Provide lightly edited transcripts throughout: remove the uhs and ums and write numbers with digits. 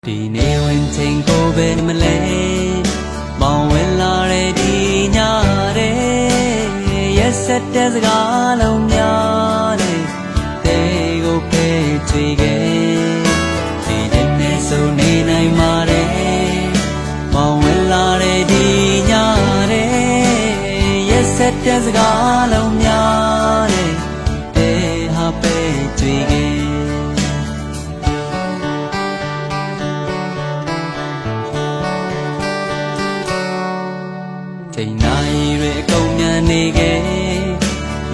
ဒီနေ့ဝင်ချိန်ကိုပဲမလဲမောင်ဝင်လာတဲ့ဒီညတဲ့ရက်ဆက်တဲ့စကားလုံးများတဲ့တဲ့ကိုပဲချွေခဲ့ဒီနေ့ဆိုနေနိုင်ပါတယ်မောင်ဝင်လာတဲ့ဒီညတဲ့ရက်ဆက်တဲ့စကားလုံးများတဲ့ဟာပဲချွေခဲ့ချိန်နိုင်တွေအကုန်မြန်နေခဲ့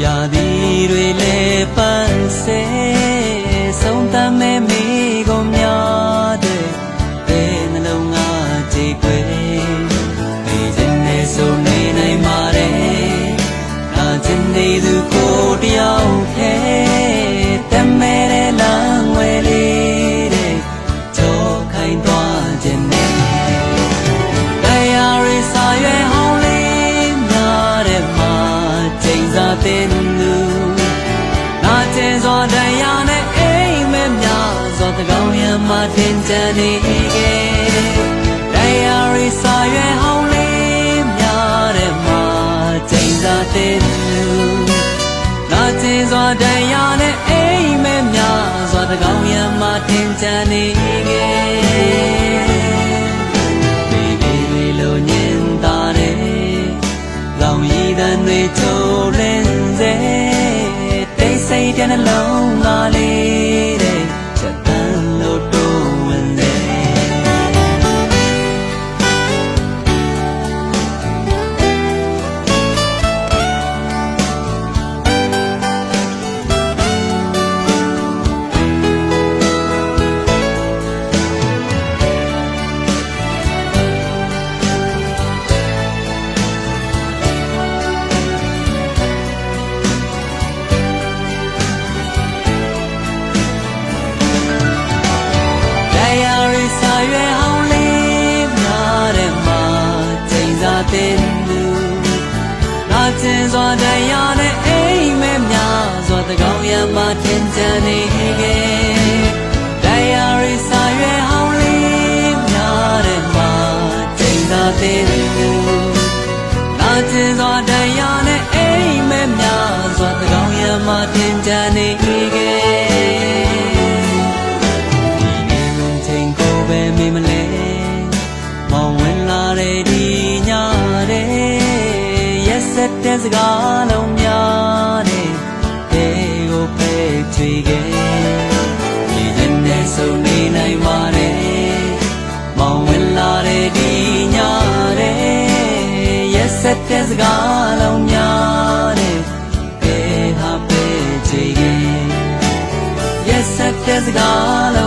ရာသီတွေလည်းပန်းစဲဆုံးသမ်းမဲ့မိကုန်များတဲ့နှလုံးငါကြည်ခွေနေခြင်းနဲ့ဆိုနေနိုင်ပါတယ်နာကျင်နေသူကိုတယောက်ခဲတမဲတဲ့လမ်းဝဲလေးတဲ့ချောခိုင်းသွားခြင်းနဲ့တရားရီစာရွယ်တင်သူနာကျင်စွာတရားနဲ့အိမ်မဲ့များစွာတကောင်းရံမှာတင်ကြနေခဲ့တရားရီစာရွယ်ဟောင်းလေးများတဲ့မှာချိန်စာတင်သူနာကျင်စွာတရားနဲ့အိမ်မဲ့များစွာတကောင်းရံမှာတင်ကြနေခဲ့ဒီလေးလိုညင်တာတဲ့လောင်ရည်တန်တွေချိုးလင်းတိတ်ဆိတ်တဲ့နှလုံးသားလေးတဲ့ချက်တန်းလို့တိုးဝင်နေတင်သူနာကျင်စွာတရားနဲ့အိမ်မဲ့များစွာတကောင်းရံမှာတင်ကြနေခဲ့တရားရီစာရွယ်ဟောင်းလေးများတဲ့မှာချိန်သာတင်သူနာကျင်စွာတရားနဲ့အိမ်မဲ့များစွာတကောင်းရံမှာတင်ကြနေခဲ့ဒီနေ့ဝင်ချိန်ကိုပဲမေးမလဲမောင်ဝင်လာတဲ့ဒီဆက်တဲ့စကားလုံးများတဲ့ကိုပဲချွေခဲ့ဒီနေ့ဆိုနေနိုင်ပါတယ်မောင်ဝင်လာတဲ့ဒီညတဲ့ရက်ဆက်တဲ့စကားလုံးများတဲ့ဟာပဲချွေခဲ့ရက်ဆက်တဲ့စကားလုံး